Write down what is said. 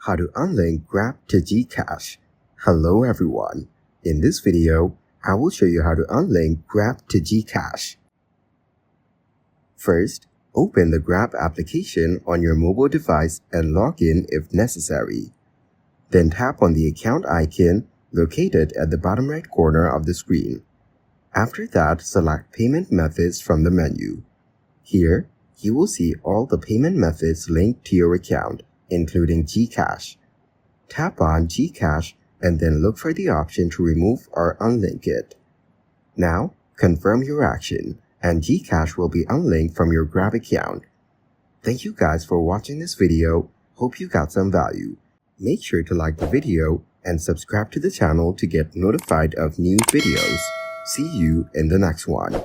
how to unlink Grab to Gcash. Hello everyone. In this video, I will show you how to unlink Grab to Gcash. First, open the Grab application on your mobile device and log in if necessary. Then tap on the account icon located at the bottom right corner of the screen. After that, select Payment Methods from the menu. Here, you will see all the payment methods linked to your account, including Gcash. Tap on Gcash and then look for the option to remove or unlink it. Now, confirm your action, and Gcash will be unlinked from your Grab account. Thank you guys for watching this video. Hope you got some value. Make sure to like the video and subscribe to the channel to get notified of new videos. See you in the next one.